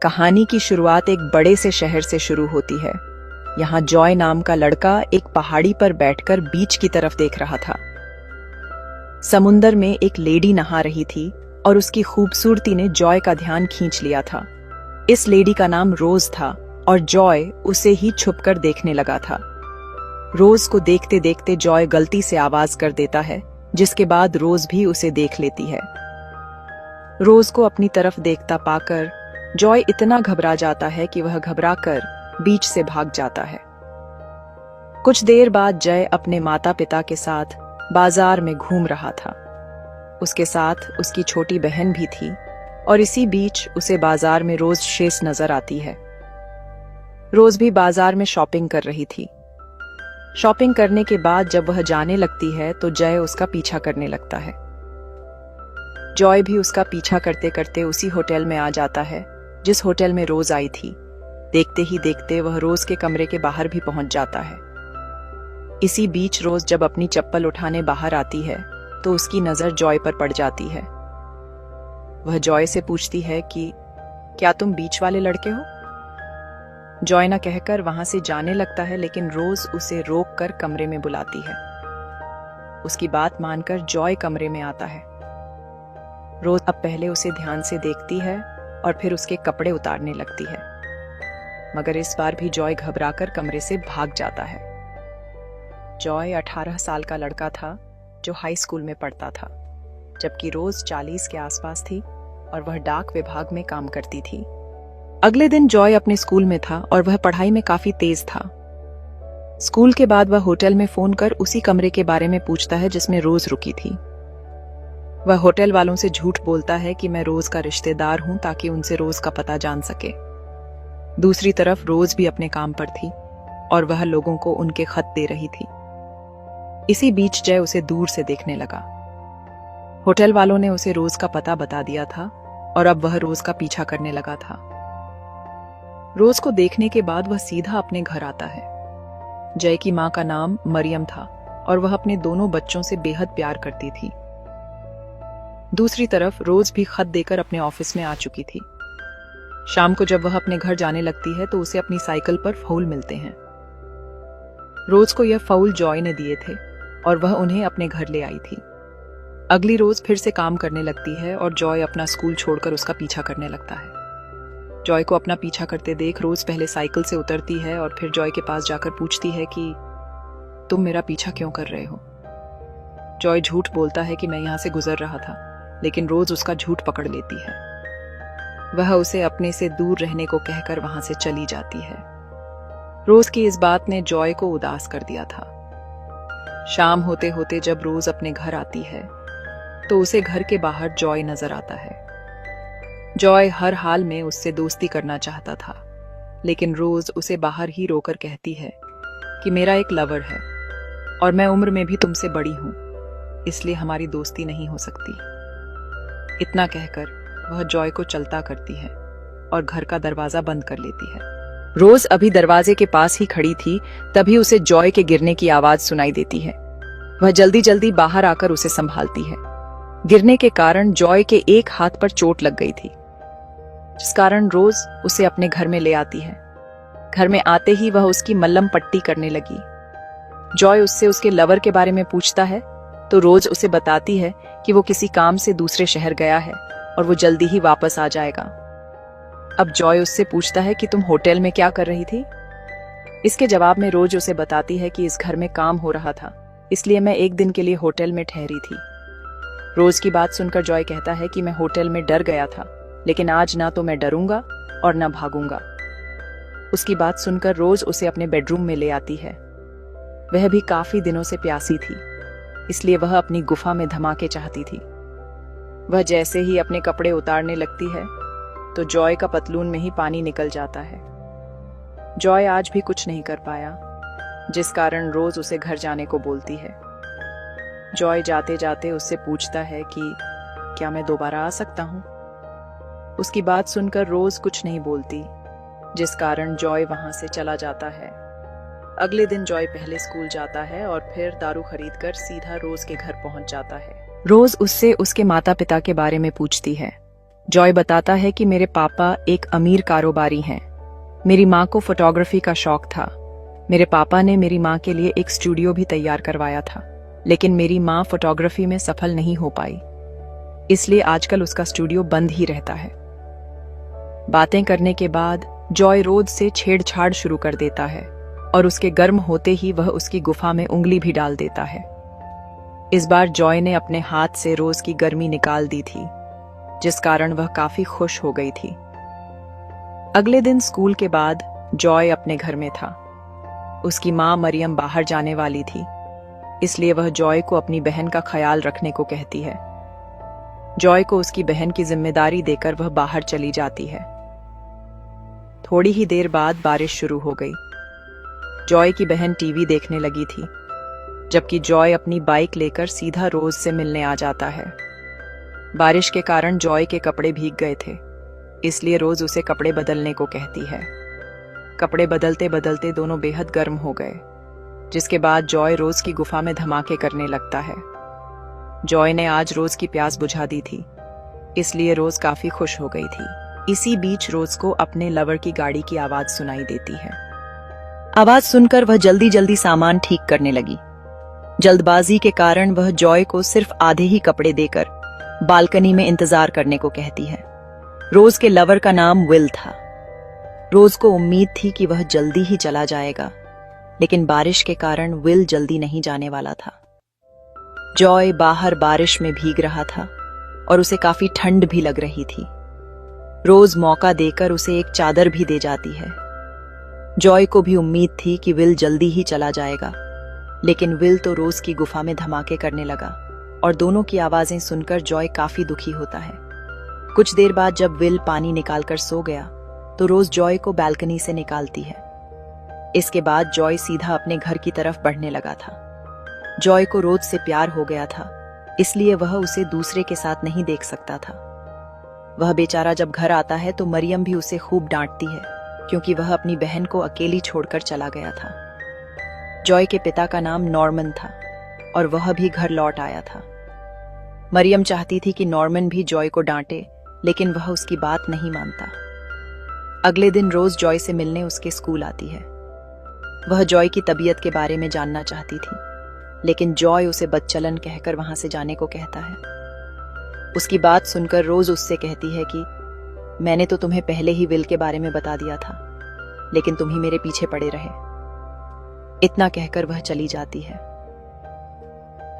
कहानी की शुरुआत एक बड़े से शहर से शुरू होती है। यहाँ जॉय नाम का लड़का एक पहाड़ी पर बैठकर बीच की तरफ देख रहा था। समुंदर में एक लेडी नहा रही थी और उसकी खूबसूरती ने जॉय का ध्यान खींच लिया था। इस लेडी का नाम रोज था और जॉय उसे ही छुपकर देखने लगा था। रोज को देखते देखते जॉय गलती से आवाज कर देता है, जिसके बाद रोज भी उसे देख लेती है। रोज को अपनी तरफ देखता पाकर जॉय इतना घबरा जाता है कि वह घबराकर बीच से भाग जाता है। कुछ देर बाद जय अपने माता पिता के साथ बाजार में घूम रहा था। उसके साथ उसकी छोटी बहन भी थी और इसी बीच उसे बाजार में रोज शेष नजर आती है। रोज भी बाजार में शॉपिंग कर रही थी। शॉपिंग करने के बाद जब वह जाने लगती है तो जय उसका पीछा करने लगता है। जॉय भी उसका पीछा करते करते उसी होटल में आ जाता है जिस होटल में रोज आई थी। देखते ही देखते वह रोज के कमरे के बाहर भी पहुंच जाता है। इसी बीच रोज जब अपनी चप्पल उठाने बाहर आती है तो उसकी नजर जॉय पर पड़ जाती है। वह जॉय से पूछती है कि क्या तुम बीच वाले लड़के हो? जॉय न कहकर वहां से जाने लगता है, लेकिन रोज उसे रोक कर कमरे में बुलाती है। उसकी बात मानकर जॉय कमरे में आता है। रोज अब पहले उसे ध्यान से देखती है और फिर उसके कपड़े उतारने लगती है, मगर इस बार भी जॉय घबराकर कमरे से भाग जाता है। जॉय 18 साल का लड़का था जो हाई स्कूल में पढ़ता था, जबकि रोज 40 के आसपास थी और वह डाक विभाग में काम करती थी। अगले दिन जॉय अपने स्कूल में था और वह पढ़ाई में काफी तेज था। स्कूल के बाद वह होटल में फोन कर उसी कमरे के बारे में पूछता है जिसमें रोज रुकी थी। वह होटल वालों से झूठ बोलता है कि मैं रोज का रिश्तेदार हूं ताकि उनसे रोज का पता जान सके। दूसरी तरफ रोज भी अपने काम पर थी और वह लोगों को उनके खत दे रही थी। इसी बीच जय उसे दूर से देखने लगा। होटल वालों ने उसे रोज का पता बता दिया था और अब वह रोज का पीछा करने लगा था। रोज को देखने के बाद वह सीधा अपने घर आता है। जय की मां का नाम मरियम था और वह अपने दोनों बच्चों से बेहद प्यार करती थी। दूसरी तरफ रोज भी खत देकर अपने ऑफिस में आ चुकी थी। शाम को जब वह अपने घर जाने लगती है तो उसे अपनी साइकिल पर फूल मिलते हैं। रोज को यह फूल जॉय ने दिए थे और वह उन्हें अपने घर ले आई थी। अगली रोज फिर से काम करने लगती है और जॉय अपना स्कूल छोड़कर उसका पीछा करने लगता है। जॉय को अपना पीछा करते देख रोज पहले साइकिल से उतरती है और फिर जॉय के पास जाकर पूछती है कि तुम मेरा पीछा क्यों कर रहे हो? जॉय झूठ बोलता है कि मैं यहां से गुजर रहा था, लेकिन रोज उसका झूठ पकड़ लेती है। वह उसे अपने से दूर रहने को कहकर वहां से चली जाती है। रोज की इस बात ने जॉय को उदास कर दिया था। शाम होते होते जब रोज अपने घर आती है तो उसे घर के बाहर जॉय नजर आता है। जॉय हर हाल में उससे दोस्ती करना चाहता था, लेकिन रोज उसे बाहर ही रोकर कहती है कि मेरा एक लवर है और मैं उम्र में भी तुमसे बड़ी हूं, इसलिए हमारी दोस्ती नहीं हो सकती। इतना कहकर वह जॉय को चलता करती है और घर का दरवाजा बंद कर लेती है। रोज अभी दरवाजे के पास ही खड़ी थी, तभी उसे जॉय के गिरने की आवाज सुनाई देती है। वह जल्दी जल्दी बाहर आकर उसे संभालती है। गिरने के कारण जॉय के एक हाथ पर चोट लग गई थी, जिस कारण रोज उसे अपने घर में ले आती है। घर में आते ही वह उसकी मल्लम पट्टी करने लगी। जॉय उससे उसके लवर के बारे में पूछता है तो रोज उसे बताती है कि वो किसी काम से दूसरे शहर गया है और वो जल्दी ही वापस आ जाएगा। अब जॉय उससे पूछता है कि तुम होटल में क्या कर रही थी? इसके जवाब में रोज उसे बताती है कि इस घर में काम हो रहा था, इसलिए मैं एक दिन के लिए होटल में ठहरी थी। रोज की बात सुनकर जॉय कहता है कि मैं होटल में डर गया था, लेकिन आज ना तो मैं डरूंगा और ना भागूंगा। उसकी बात सुनकर रोज उसे अपने बेडरूम में ले आती है। वह भी काफी दिनों से प्यासी थी, इसलिए वह अपनी गुफा में धमाके चाहती थी। वह जैसे ही अपने कपड़े उतारने लगती है तो जॉय का पतलून में ही पानी निकल जाता है। जॉय आज भी कुछ नहीं कर पाया, जिस कारण रोज उसे घर जाने को बोलती है। जॉय जाते जाते उससे पूछता है कि क्या मैं दोबारा आ सकता हूं? उसकी बात सुनकर रोज कुछ नहीं बोलती, जिस कारण जॉय वहां से चला जाता है। अगले दिन जॉय पहले स्कूल जाता है और फिर दारू खरीदकर सीधा रोज के घर पहुंच जाता है। रोज उससे उसके माता पिता के बारे में पूछती है। जॉय बताता है कि मेरे पापा एक अमीर कारोबारी हैं। मेरी माँ को फोटोग्राफी का शौक था। मेरे पापा ने मेरी माँ के लिए एक स्टूडियो भी तैयार करवाया था, लेकिन मेरी माँ फोटोग्राफी में सफल नहीं हो पाई, इसलिए आजकल उसका स्टूडियो बंद ही रहता है। बातें करने के बाद जॉय रोज से छेड़छाड़ शुरू कर देता है और उसके गर्म होते ही वह उसकी गुफा में उंगली भी डाल देता है। इस बार जॉय ने अपने हाथ से रोज की गर्मी निकाल दी थी, जिस कारण वह काफी खुश हो गई थी। अगले दिन स्कूल के बाद जॉय अपने घर में था। उसकी माँ मरियम बाहर जाने वाली थी, इसलिए वह जॉय को अपनी बहन का ख्याल रखने को कहती है। जॉय को उसकी बहन की जिम्मेदारी देकर वह बाहर चली जाती है। थोड़ी ही देर बाद बारिश शुरू हो गई। जॉय की बहन टीवी देखने लगी थी, जबकि जॉय अपनी बाइक लेकर सीधा रोज से मिलने आ जाता है। बारिश के कारण जॉय के कपड़े भीग गए थे, इसलिए रोज उसे कपड़े बदलने को कहती है। कपड़े बदलते बदलते दोनों बेहद गर्म हो गए, जिसके बाद जॉय रोज की गुफा में धमाके करने लगता है। जॉय ने आज रोज की प्यास बुझा दी थी, इसलिए रोज काफी खुश हो गई थी। इसी बीच रोज को अपने लवर की गाड़ी की आवाज सुनाई देती है। आवाज सुनकर वह जल्दी जल्दी सामान ठीक करने लगी। जल्दबाजी के कारण वह जॉय को सिर्फ आधे ही कपड़े देकर बालकनी में इंतजार करने को कहती है। रोज के लवर का नाम विल था। रोज को उम्मीद थी कि वह जल्दी ही चला जाएगा, लेकिन बारिश के कारण विल जल्दी नहीं जाने वाला था। जॉय बाहर बारिश में भीग रहा था और उसे काफी ठंड भी लग रही थी। रोज मौका देकर उसे एक चादर भी दे जाती है। जॉय को भी उम्मीद थी कि विल जल्दी ही चला जाएगा, लेकिन विल तो रोज की गुफा में धमाके करने लगा और दोनों की आवाजें सुनकर जॉय काफी दुखी होता है। कुछ देर बाद जब विल पानी निकालकर सो गया, तो रोज जॉय को बालकनी से निकालती है। इसके बाद जॉय सीधा अपने घर की तरफ बढ़ने लगा था। जॉय को रोज से प्यार हो गया था, इसलिए वह उसे दूसरे के साथ नहीं देख सकता था। वह बेचारा जब घर आता है तो मरियम भी उसे खूब डांटती है, क्योंकि वह अपनी बहन को अकेली छोड़कर चला गया था। जॉय के पिता का नाम नॉर्मन था और वह भी घर लौट आया था। मरियम चाहती थी कि नॉर्मन भी जॉय को डांटे, लेकिन वह उसकी बात नहीं मानता। अगले दिन रोज जॉय से मिलने उसके स्कूल आती है। वह जॉय की तबीयत के बारे में जानना चाहती थी, लेकिन जॉय उसे बदचलन कहकर वहां से जाने को कहता है। उसकी बात सुनकर रोज उससे कहती है कि मैंने तो तुम्हें पहले ही विल के बारे में बता दिया था, लेकिन तुम ही मेरे पीछे पड़े रहे। इतना कहकर वह चली जाती है।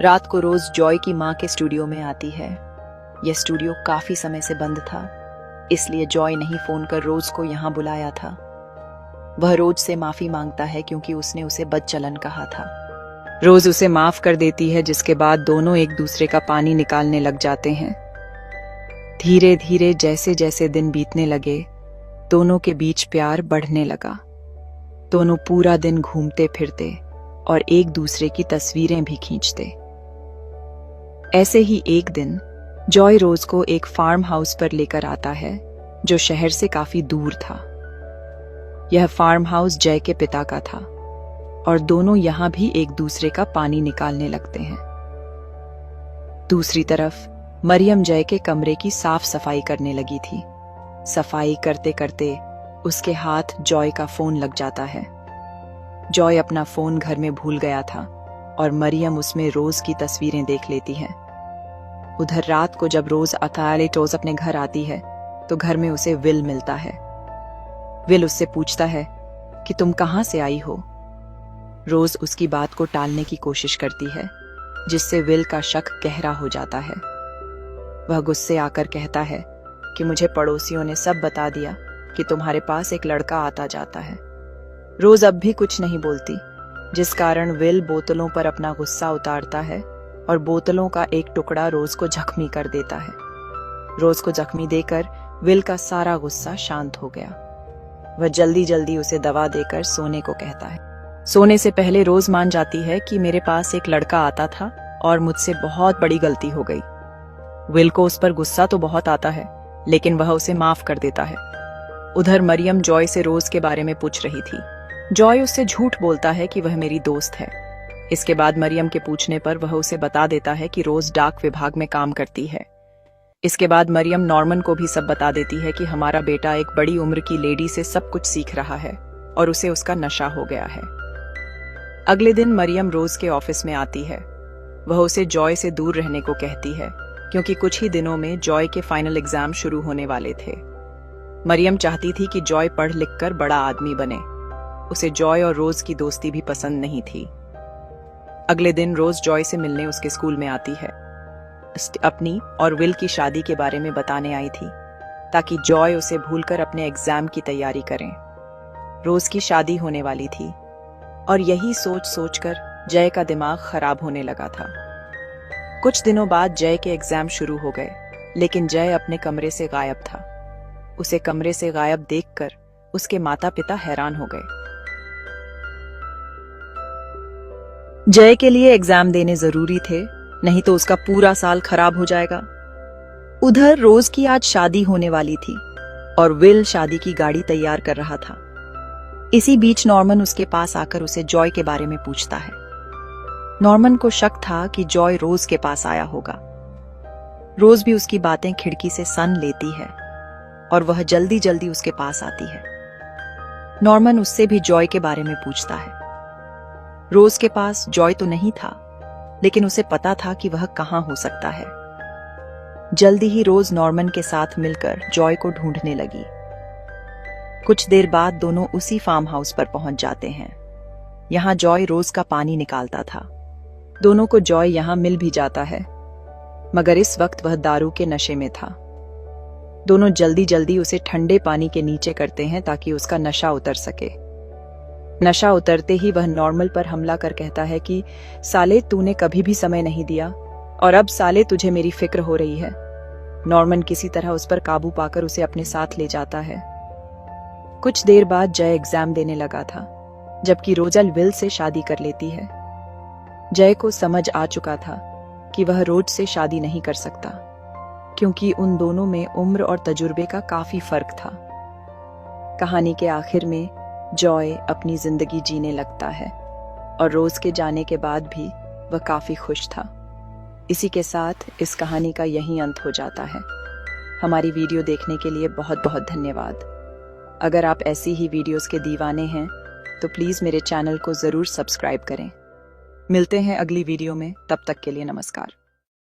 रात को रोज जॉय की माँ के स्टूडियो में आती है। यह स्टूडियो काफी समय से बंद था, इसलिए जॉय ने ही फोन कर रोज को यहाँ बुलाया था। वह रोज से माफी मांगता है क्योंकि उसने उसे बदचलन कहा था। रोज उसे माफ कर देती है, जिसके बाद दोनों एक दूसरे का पानी निकालने लग जाते हैं। धीरे धीरे जैसे जैसे दिन बीतने लगे, दोनों के बीच प्यार बढ़ने लगा। दोनों पूरा दिन घूमते फिरते और एक दूसरे की तस्वीरें भी खींचते। ऐसे ही एक दिन जॉय रोज को एक फार्म हाउस पर लेकर आता है, जो शहर से काफी दूर था। यह फार्म हाउस जय के पिता का था और दोनों यहां भी एक दूसरे का पानी निकालने लगते हैं। दूसरी तरफ मरियम जय के कमरे की साफ सफाई करने लगी थी। सफाई करते करते उसके हाथ जॉय का फोन लग जाता है। जॉय अपना फोन घर में भूल गया था और मरियम उसमें रोज की तस्वीरें देख लेती है। उधर रात को जब रोज टोज अपने घर आती है, तो घर में उसे विल मिलता है। विल उससे पूछता है कि तुम कहां से आई हो। रोज उसकी बात को टालने की कोशिश करती है, जिससे विल का शक गहरा हो जाता है। वह गुस्से आकर कहता है कि मुझे पड़ोसियों ने सब बता दिया कि तुम्हारे पास एक लड़का आता जाता है। रोज अब भी कुछ नहीं बोलती, जिस कारण विल बोतलों पर अपना गुस्सा उतारता है और बोतलों का एक टुकड़ा रोज को जख्मी कर देता है। रोज को जख्मी देकर विल का सारा गुस्सा शांत हो गया। वह जल्दी जल्दी उसे दवा देकर सोने को कहता है। सोने से पहले रोज मान जाती है कि मेरे पास एक लड़का आता था और मुझसे बहुत बड़ी गलती हो गई। विल को उस पर गुस्सा तो बहुत आता है, लेकिन वह उसे माफ कर देता है। उधर मरियम जॉय से रोज के बारे में पूछ रही थी। जॉय उससे झूठ बोलता है कि वह मेरी दोस्त है। इसके बाद मरियम के पूछने पर वह उसे बता देता है कि रोज डाक विभाग में काम करती है। इसके बाद मरियम नॉर्मन को भी सब बता देती है कि हमारा बेटा एक बड़ी उम्र की लेडी से सब कुछ सीख रहा है और उसे उसका नशा हो गया है। अगले दिन मरियम रोज के ऑफिस में आती है। वह उसे जॉय से दूर रहने को कहती है क्योंकि कुछ ही दिनों में जॉय के फाइनल एग्जाम शुरू होने वाले थे। मरियम चाहती थी कि जॉय पढ़ लिख कर बड़ा आदमी बने। उसे जॉय और रोज की दोस्ती भी पसंद नहीं थी। अगले दिन रोज जॉय से मिलने उसके स्कूल में आती है। अपनी और विल की शादी के बारे में बताने आई थी ताकि जॉय उसे भूलकर अपने एग्जाम की तैयारी करें। रोज की शादी होने वाली थी और यही सोच सोचकर जय का दिमाग खराब होने लगा था। कुछ दिनों बाद जय के एग्जाम शुरू हो गए, लेकिन जय अपने कमरे से गायब था। उसे कमरे से गायब देखकर उसके माता पिता हैरान हो गए। जय के लिए एग्जाम देने जरूरी थे, नहीं तो उसका पूरा साल खराब हो जाएगा। उधर रोज की आज शादी होने वाली थी और विल शादी की गाड़ी तैयार कर रहा था। इसी बीच नॉर्मन उसके पास आकर उसे जॉय के बारे में पूछता है। नॉर्मन को शक था कि जॉय रोज के पास आया होगा। रोज भी उसकी बातें खिड़की से सन लेती है और वह जल्दी जल्दी उसके पास आती है। नॉर्मन उससे भी जॉय के बारे में पूछता है। रोज के पास जॉय तो नहीं था, लेकिन उसे पता था कि वह कहां हो सकता है। जल्दी ही रोज नॉर्मन के साथ मिलकर जॉय को ढूंढने लगी। कुछ देर बाद दोनों उसी फार्म हाउस पर पहुंच जाते हैं। यहाँ जॉय रोज का पानी निकालता था। दोनों को जॉय यहाँ मिल भी जाता है, मगर इस वक्त वह दारू के नशे में था। दोनों जल्दी जल्दी उसे ठंडे पानी के नीचे करते हैं ताकि उसका नशा उतर सके। नशा उतरते ही वह नॉर्मल पर हमला कर कहता है कि साले तूने कभी भी समय नहीं दिया और अब साले तुझे मेरी फिक्र हो रही है। नॉर्मन किसी तरह उस पर काबू पाकर उसे अपने साथ ले जाता है। कुछ देर बाद जय एग्जाम देने लगा था, जबकि रोजल विल से शादी कर लेती है। जय को समझ आ चुका था कि वह रोज से शादी नहीं कर सकता, क्योंकि उन दोनों में उम्र और तजुर्बे का काफी फर्क था। कहानी के आखिर में जॉय अपनी जिंदगी जीने लगता है और रोज के जाने के बाद भी वह काफी खुश था। इसी के साथ इस कहानी का यही अंत हो जाता है। हमारी वीडियो देखने के लिए बहुत बहुत धन्यवाद। अगर आप ऐसी ही वीडियोस के दीवाने हैं तो प्लीज मेरे चैनल को जरूर सब्सक्राइब करें। मिलते हैं अगली वीडियो में, तब तक के लिए नमस्कार।